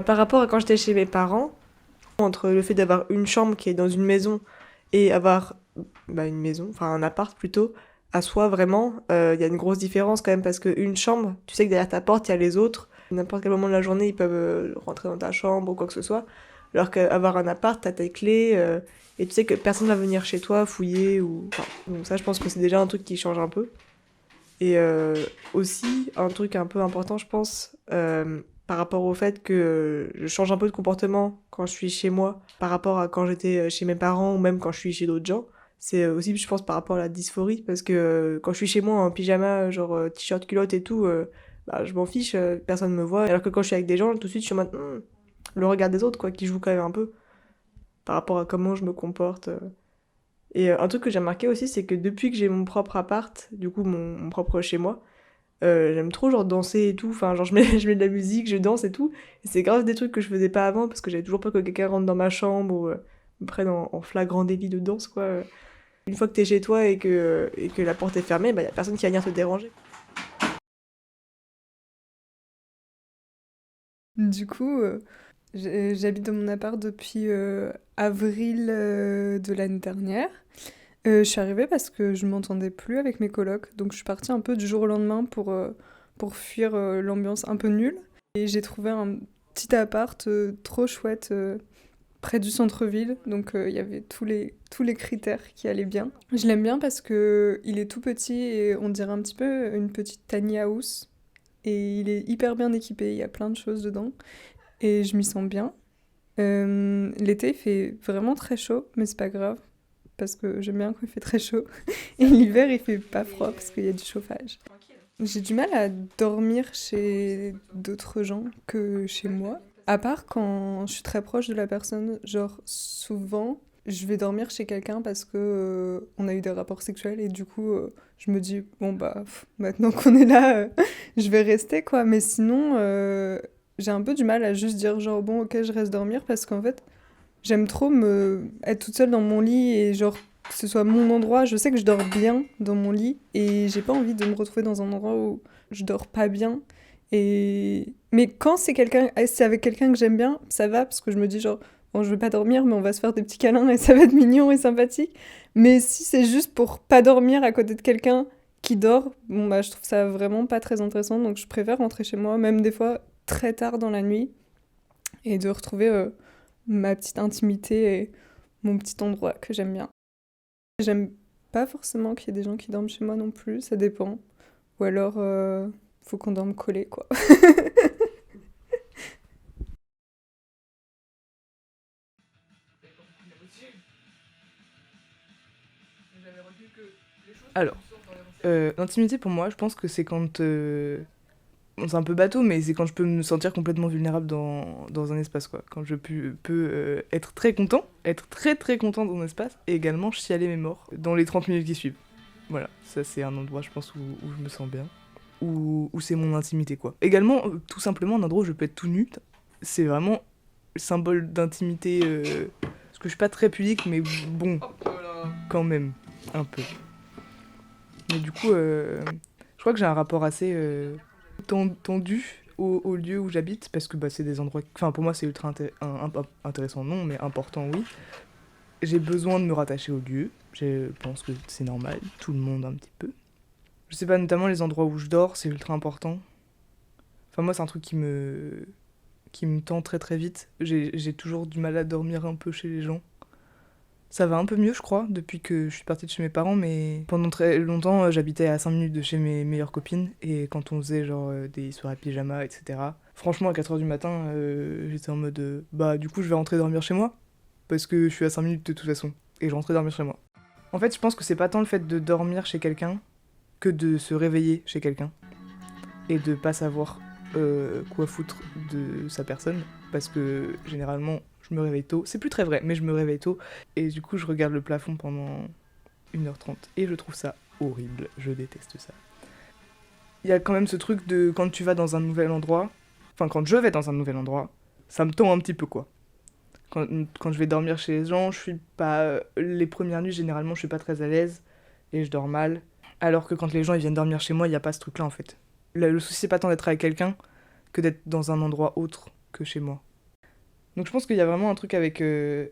Par rapport à quand j'étais chez mes parents, entre le fait d'avoir une chambre qui est dans une maison et avoir une maison, enfin un appart plutôt, à soi vraiment, il y a une grosse différence quand même parce qu'une chambre, tu sais que derrière ta porte, il y a les autres. N'importe quel moment de la journée, ils peuvent rentrer dans ta chambre ou quoi que ce soit. Alors qu'avoir un appart, t'as tes clés et tu sais que personne va venir chez toi fouiller ou... Enfin, donc ça, je pense que c'est déjà un truc qui change un peu. Et aussi, un truc un peu important, je pense, par rapport au fait que je change un peu de comportement quand je suis chez moi, par rapport à quand j'étais chez mes parents ou même quand je suis chez d'autres gens. C'est aussi, je pense, par rapport à la dysphorie, parce que quand je suis chez moi en pyjama, genre t-shirt, culotte et tout, je m'en fiche, personne me voit. Alors que quand je suis avec des gens, tout de suite, je suis en mode, le regard des autres, quoi, qui joue quand même un peu, par rapport à comment je me comporte. Et un truc que j'ai remarqué aussi, c'est que depuis que j'ai mon propre appart, du coup mon propre chez moi, j'aime trop genre danser et tout, enfin genre je mets, je mets de la musique, je danse et tout. Et c'est grave des trucs que je faisais pas avant parce que j'avais toujours peur que quelqu'un rentre dans ma chambre ou me prenne en flagrant délit de danse quoi. Une fois que t'es chez toi et que la porte est fermée, y a personne qui va venir te déranger. Du coup, j'habite dans mon appart depuis avril de l'année dernière. Je suis arrivée parce que je m'entendais plus avec mes colocs, donc je suis partie un peu du jour au lendemain pour fuir l'ambiance un peu nulle. Et j'ai trouvé un petit appart trop chouette près du centre-ville, donc il y avait tous les critères qui allaient bien. Je l'aime bien parce que il est tout petit et on dirait un petit peu une petite tiny house. Et il est hyper bien équipé, il y a plein de choses dedans. Et je m'y sens bien. L'été, il fait vraiment très chaud, mais c'est pas grave, parce que j'aime bien quand il fait très chaud. Et l'hiver, il fait pas froid, parce qu'il y a du chauffage. J'ai du mal à dormir chez d'autres gens que chez moi. À part quand je suis très proche de la personne, genre souvent, je vais dormir chez quelqu'un parce que on a eu des rapports sexuels et du coup, je me dis bon bah maintenant qu'on est là, je vais rester quoi. Mais sinon, j'ai un peu du mal à juste dire genre bon ok je reste dormir parce qu'en fait j'aime trop me être toute seule dans mon lit et genre que ce soit mon endroit. Je sais que je dors bien dans mon lit et j'ai pas envie de me retrouver dans un endroit où je dors pas bien. Et mais quand c'est avec quelqu'un que j'aime bien, ça va parce que je me dis genre bon, je vais pas dormir mais on va se faire des petits câlins et ça va être mignon et sympathique. Mais si c'est juste pour pas dormir à côté de quelqu'un qui dort, bon bah je trouve ça vraiment pas très intéressant donc je préfère rentrer chez moi même des fois très tard dans la nuit et de retrouver ma petite intimité et mon petit endroit que j'aime bien. J'aime pas forcément qu'il y ait des gens qui dorment chez moi non plus, ça dépend. Ou alors, faut qu'on dorme collé, quoi. Alors, l'intimité pour moi, je pense que c'est quand... bon, c'est un peu bateau, mais c'est quand je peux me sentir complètement vulnérable dans un espace, quoi. Quand je peux être très content, être très très content dans un espace, et également chialer mes morts dans les 30 minutes qui suivent. Voilà, ça c'est un endroit, je pense, où je me sens bien. Où c'est mon intimité, quoi. Également, tout simplement, un endroit où je peux être tout nu, c'est vraiment le symbole d'intimité. Parce que je suis pas très pudique, mais bon, quand même, un peu. Mais du coup, je crois que j'ai un rapport assez tendu au lieu où j'habite, parce que c'est des endroits... Enfin, pour moi, c'est ultra intéressant, non, mais important, oui. J'ai besoin de me rattacher au lieu. Je pense que c'est normal, tout le monde un petit peu. Je sais pas, notamment les endroits où je dors, c'est ultra important. Enfin, moi, c'est un truc qui me tend très très vite. J'ai toujours du mal à dormir un peu chez les gens. Ça va un peu mieux, je crois, depuis que je suis partie de chez mes parents, mais pendant très longtemps, j'habitais à 5 minutes de chez mes meilleures copines, et quand on faisait genre des soirées pyjama, etc., franchement, à 4 heures du matin, j'étais en mode bah, du coup, je vais rentrer dormir chez moi, parce que je suis à 5 minutes de toute façon, et je rentrais dormir chez moi. En fait, je pense que c'est pas tant le fait de dormir chez quelqu'un que de se réveiller chez quelqu'un, et de pas savoir quoi foutre de sa personne, parce que généralement, je me réveille tôt. C'est plus très vrai, mais je me réveille tôt. Et du coup, je regarde le plafond pendant 1h30. Et je trouve ça horrible. Je déteste ça. Il y a quand même ce truc de quand tu vas dans un nouvel endroit. Enfin, quand je vais dans un nouvel endroit, ça me tend un petit peu, quoi. Quand je vais dormir chez les gens, je suis pas. Les premières nuits, généralement, je suis pas très à l'aise. Et je dors mal. Alors que quand les gens ils viennent dormir chez moi, il n'y a pas ce truc-là, en fait. Le souci, c'est pas tant d'être avec quelqu'un que d'être dans un endroit autre que chez moi. Donc je pense qu'il y a vraiment un truc avec le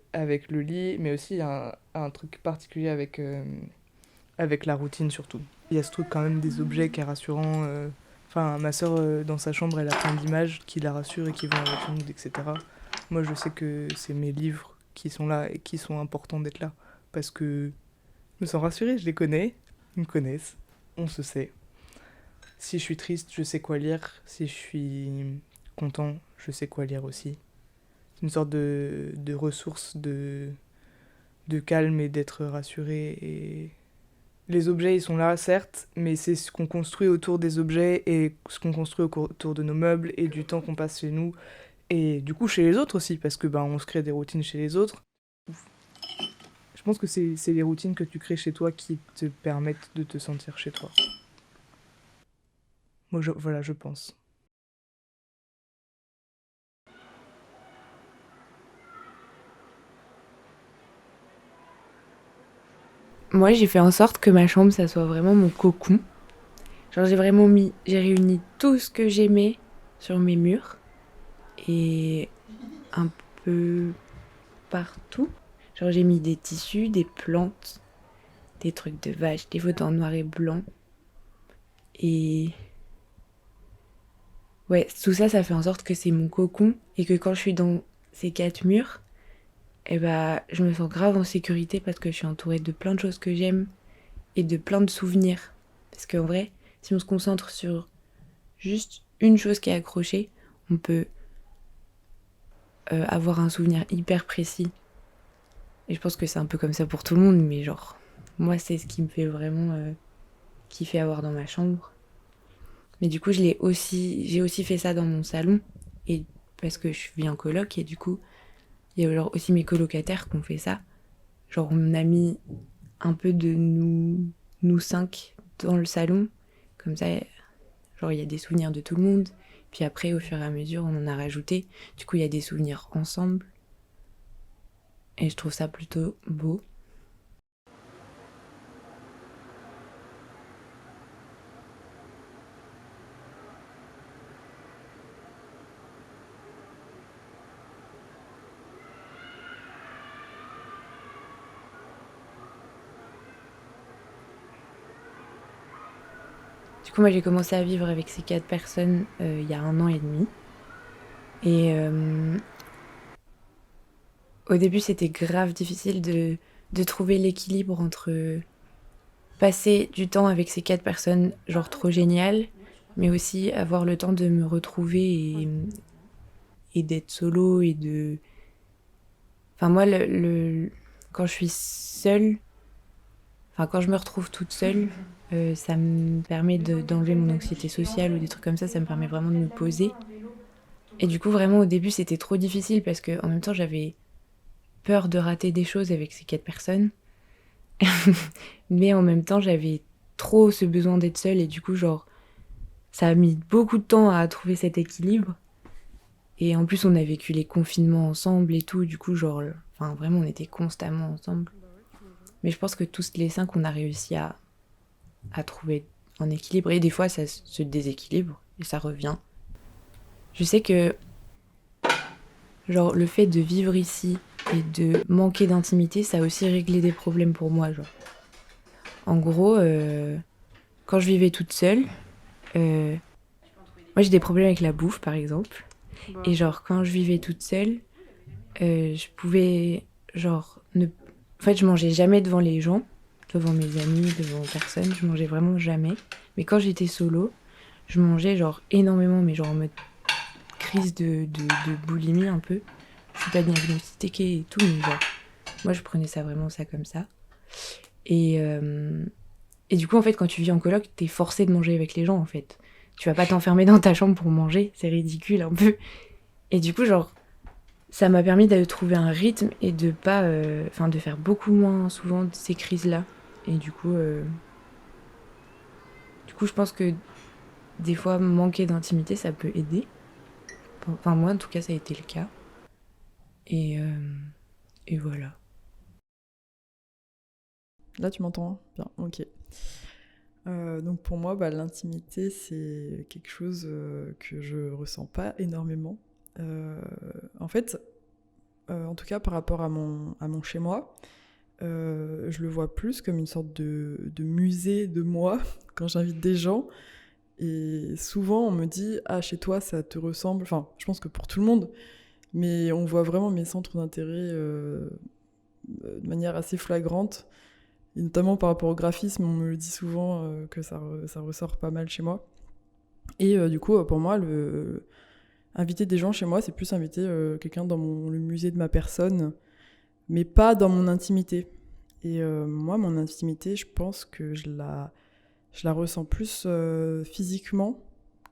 lit, mais aussi il y a un truc particulier avec la routine surtout. Il y a ce truc quand même des objets qui est rassurant. Enfin, ma sœur, dans sa chambre, elle a plein d'images qui la rassurent et qui vont avec le mood, etc. Moi, je sais que c'est mes livres qui sont là et qui sont importants d'être là. Parce que je me sens rassurée, je les connais, ils me connaissent, on se sait. Si je suis triste, je sais quoi lire. Si je suis content, je sais quoi lire aussi. C'est une sorte de ressource de calme et d'être rassuré. Et les objets, ils sont là, certes, mais c'est ce qu'on construit autour des objets et ce qu'on construit autour de nos meubles et du temps qu'on passe chez nous. Et du coup, chez les autres aussi, parce que on se crée des routines chez les autres. Je pense que c'est les routines que tu crées chez toi qui te permettent de te sentir chez toi. Moi, voilà, je pense. Moi, j'ai fait en sorte que ma chambre, ça soit vraiment mon cocon. Genre, j'ai réuni tout ce que j'aimais sur mes murs et un peu partout. Genre, j'ai mis des tissus, des plantes, des trucs de vache, des photos en noir et blanc. Et ouais, tout ça, ça fait en sorte que c'est mon cocon et que quand je suis dans ces quatre murs, je me sens grave en sécurité parce que je suis entourée de plein de choses que j'aime et de plein de souvenirs. Parce qu'en vrai, si on se concentre sur juste une chose qui est accrochée, on peut avoir un souvenir hyper précis. Et je pense que c'est un peu comme ça pour tout le monde, mais genre, moi, c'est ce qui me fait vraiment kiffer avoir dans ma chambre. Mais du coup, j'ai aussi fait ça dans mon salon, et parce que je vis en coloc, et du coup, il y a genre aussi mes colocataires qui ont fait ça. Genre, on a mis un peu de nous cinq dans le salon, comme ça, genre, il y a des souvenirs de tout le monde. Puis après, au fur et à mesure, on en a rajouté. Du coup, il y a des souvenirs ensemble. Et je trouve ça plutôt beau. Du coup, moi, j'ai commencé à vivre avec ces quatre personnes il y a 1 an et demi. Et au début, c'était grave difficile de trouver l'équilibre entre passer du temps avec ces quatre personnes, genre trop génial, mais aussi avoir le temps de me retrouver et d'être solo et de... Enfin, moi, quand je suis seule, enfin, quand je me retrouve toute seule, ça me permet d'enlever mon anxiété sociale ou des trucs comme ça me permet vraiment de me poser. Et du coup, vraiment, au début, c'était trop difficile parce que en même temps, j'avais peur de rater des choses avec ces quatre personnes. Mais en même temps, j'avais trop ce besoin d'être seule et du coup, genre, ça a mis beaucoup de temps à trouver cet équilibre. Et en plus, on a vécu les confinements ensemble et tout, du coup, genre, enfin, vraiment, on était constamment ensemble. Mais je pense que tous les cinq, on a réussi à trouver un équilibre. Et des fois, ça se déséquilibre et ça revient. Je sais que, genre, le fait de vivre ici et de manquer d'intimité, ça a aussi réglé des problèmes pour moi, genre. En gros, quand je vivais toute seule, euh, moi j'ai des problèmes avec la bouffe par exemple. Et genre quand je vivais toute seule, je pouvais genre ne... En fait je mangeais jamais devant les gens, devant mes amis, devant personne, je mangeais vraiment jamais. Mais quand j'étais solo, je mangeais genre énormément, mais genre en mode crise de boulimie un peu. Je suis pas diagnostiquée et tout, mais genre moi je prenais ça vraiment ça comme ça. Et, euh, Et du coup, en fait, quand tu vis en coloc, t'es forcé de manger avec les gens, en fait. Tu vas pas t'enfermer dans ta chambre pour manger, c'est ridicule un peu. Et du coup, genre, ça m'a permis de trouver un rythme et de pas... Enfin, de faire beaucoup moins souvent de ces crises-là. Et du coup, je pense que des fois, manquer d'intimité, ça peut aider. Enfin, moi, en tout cas, ça a été le cas. Et, euh, et voilà. Là, tu m'entends bien, ok. Donc pour moi, l'intimité, c'est quelque chose que je ressens pas énormément. En fait, en tout cas par rapport à mon chez-moi, je le vois plus comme une sorte de musée de moi quand j'invite des gens. Et souvent, on me dit « Ah, chez toi, ça te ressemble ». Enfin, je pense que pour tout le monde, mais on voit vraiment mes centres d'intérêt de manière assez flagrante. Et notamment par rapport au graphisme, on me le dit souvent que ça ressort pas mal chez moi. Et du coup, pour moi, inviter des gens chez moi, c'est plus inviter quelqu'un dans le musée de ma personne, mais pas dans mon intimité. Et moi, mon intimité, je pense que je la ressens plus physiquement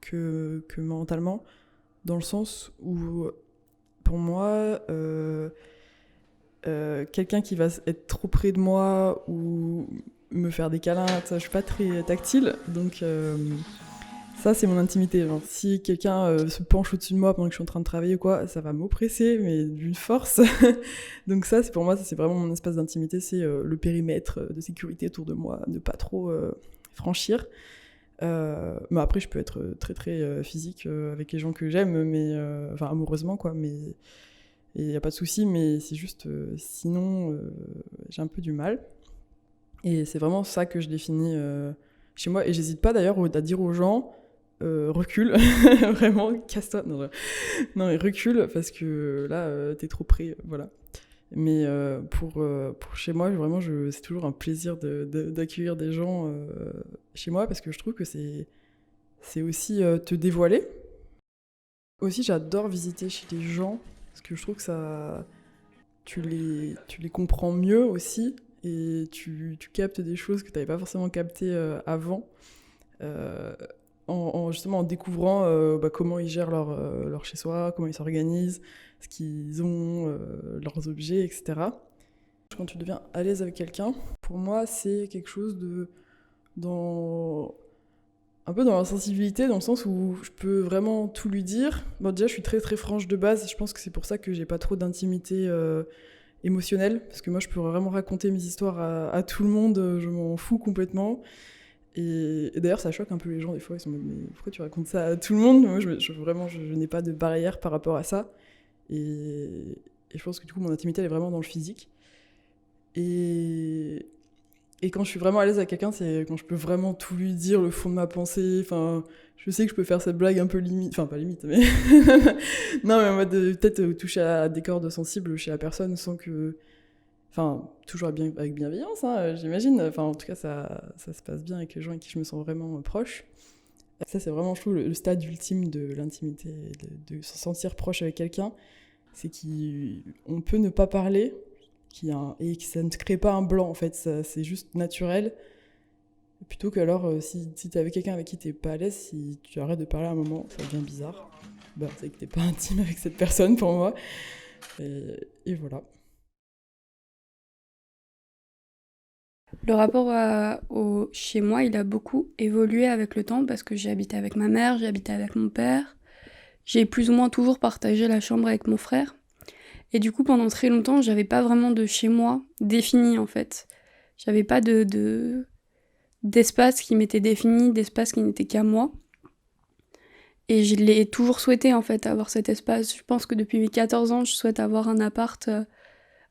que mentalement, dans le sens où, pour moi, quelqu'un qui va être trop près de moi ou me faire des câlins, ça, je suis pas très tactile, donc ça, c'est mon intimité. Genre, si quelqu'un se penche au-dessus de moi pendant que je suis en train de travailler ou quoi, ça va m'oppresser, mais d'une force. Donc ça, pour moi, ça, c'est vraiment mon espace d'intimité, c'est le périmètre de sécurité autour de moi, ne pas trop franchir. Mais après, je peux être très très physique avec les gens que j'aime, mais enfin amoureusement quoi. Mais il n'y a pas de souci, mais c'est juste sinon j'ai un peu du mal. Et c'est vraiment ça que je définis chez moi. Et j'hésite pas d'ailleurs à dire aux gens recule, vraiment casse-toi. Non, mais recule parce que là t'es trop près, voilà. Mais pour chez moi, vraiment, c'est toujours un plaisir d'accueillir des gens chez moi parce que je trouve que c'est aussi te dévoiler. Aussi, j'adore visiter chez les gens parce que je trouve que tu les comprends mieux aussi et tu captes des choses que tu n'avais pas forcément captées avant. Justement en découvrant comment ils gèrent leur chez-soi, comment ils s'organisent, ce qu'ils ont, leurs objets, etc. Quand tu deviens à l'aise avec quelqu'un, pour moi, c'est quelque chose un peu dans la sensibilité, dans le sens où je peux vraiment tout lui dire. Bon, déjà, je suis très très franche de base, je pense que c'est pour ça que j'ai pas trop d'intimité émotionnelle, parce que moi, je peux vraiment raconter mes histoires à tout le monde, je m'en fous complètement. Et d'ailleurs, ça choque un peu les gens, des fois, ils sont en mode, mais pourquoi tu racontes ça à tout le monde ? Moi, vraiment, je n'ai pas de barrière par rapport à ça. Et je pense que du coup, mon intimité, elle est vraiment dans le physique. Et quand je suis vraiment à l'aise avec quelqu'un, c'est quand je peux vraiment tout lui dire, le fond de ma pensée. Enfin, je sais que je peux faire cette blague un peu limite, enfin pas limite, mais non, mais en mode peut-être toucher à des cordes sensibles chez la personne sans que, enfin, toujours avec bienveillance, hein, j'imagine. Enfin, en tout cas, ça se passe bien avec les gens avec qui je me sens vraiment proche. Ça, c'est vraiment, je trouve, le stade ultime de l'intimité, de se sentir proche avec quelqu'un. C'est qu'on peut ne pas parler, et que ça ne crée pas un blanc, en fait. C'est juste naturel. Plutôt que alors, si t'es avec quelqu'un avec qui t'es pas à l'aise, si tu arrêtes de parler à un moment, ça devient bizarre. C'est que t'es pas intime avec cette personne, pour moi. Et voilà. Le rapport au chez moi, il a beaucoup évolué avec le temps parce que j'ai habité avec ma mère, j'ai habité avec mon père. J'ai plus ou moins toujours partagé la chambre avec mon frère. Et du coup, pendant très longtemps, j'avais pas vraiment de chez moi défini, en fait. J'avais pas d'espace qui m'était défini, d'espace qui n'était qu'à moi. Et je l'ai toujours souhaité, en fait, avoir cet espace. Je pense que depuis mes 14 ans, je souhaite avoir un appart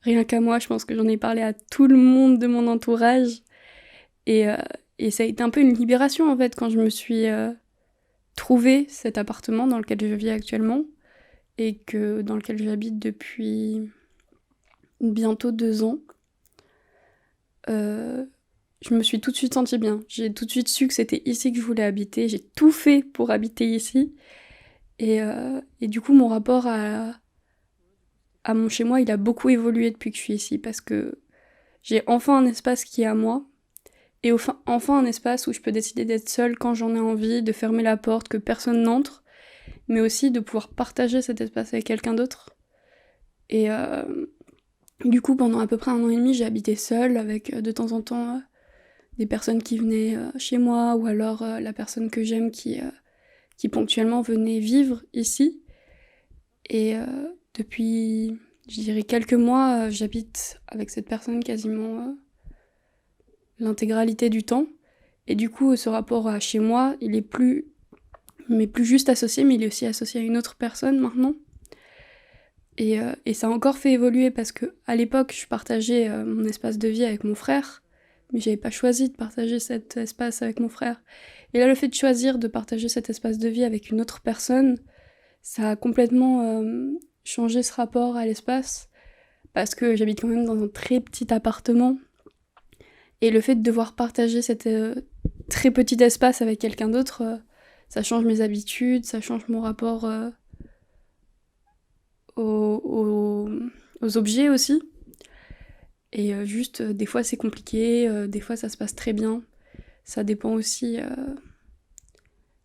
rien qu'à moi. Je pense que j'en ai parlé à tout le monde de mon entourage. Et ça a été un peu une libération, en fait, quand je me suis trouvé cet appartement dans lequel je vis actuellement et dans lequel j'habite depuis bientôt 2 ans. Je me suis tout de suite sentie bien. J'ai tout de suite su que c'était ici que je voulais habiter. J'ai tout fait pour habiter ici. Et du coup, mon rapport à mon chez-moi, il a beaucoup évolué depuis que je suis ici parce que j'ai enfin un espace qui est à moi. Et enfin un espace où je peux décider d'être seule quand j'en ai envie, de fermer la porte, que personne n'entre, mais aussi de pouvoir partager cet espace avec quelqu'un d'autre. Et du coup, pendant à peu près 1 an et demi, j'ai habité seule avec de temps en temps des personnes qui venaient chez moi ou alors la personne que j'aime qui ponctuellement venait vivre ici. Et depuis, je dirais, quelques mois, j'habite avec cette personne quasiment l'intégralité du temps. Et du coup, ce rapport à chez moi, il est plus juste associé, mais il est aussi associé à une autre personne maintenant. Et ça a encore fait évoluer parce que à l'époque, je partageais mon espace de vie avec mon frère, mais j'avais pas choisi de partager cet espace avec mon frère. Et là, le fait de choisir de partager cet espace de vie avec une autre personne, ça a complètement changé ce rapport à l'espace, parce que j'habite quand même dans un très petit appartement. Et le fait de devoir partager cet très petit espace avec quelqu'un d'autre, ça change mes habitudes, ça change mon rapport aux objets aussi. Et juste, des fois c'est compliqué, des fois ça se passe très bien. Ça dépend aussi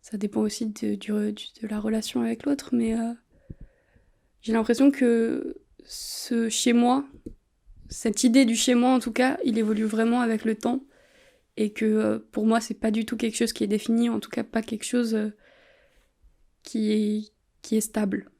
de la relation avec l'autre, mais j'ai l'impression que ce chez-moi, cette idée du chez-moi en tout cas, il évolue vraiment avec le temps. Et que pour moi, c'est pas du tout quelque chose qui est défini, en tout cas pas quelque chose qui est stable.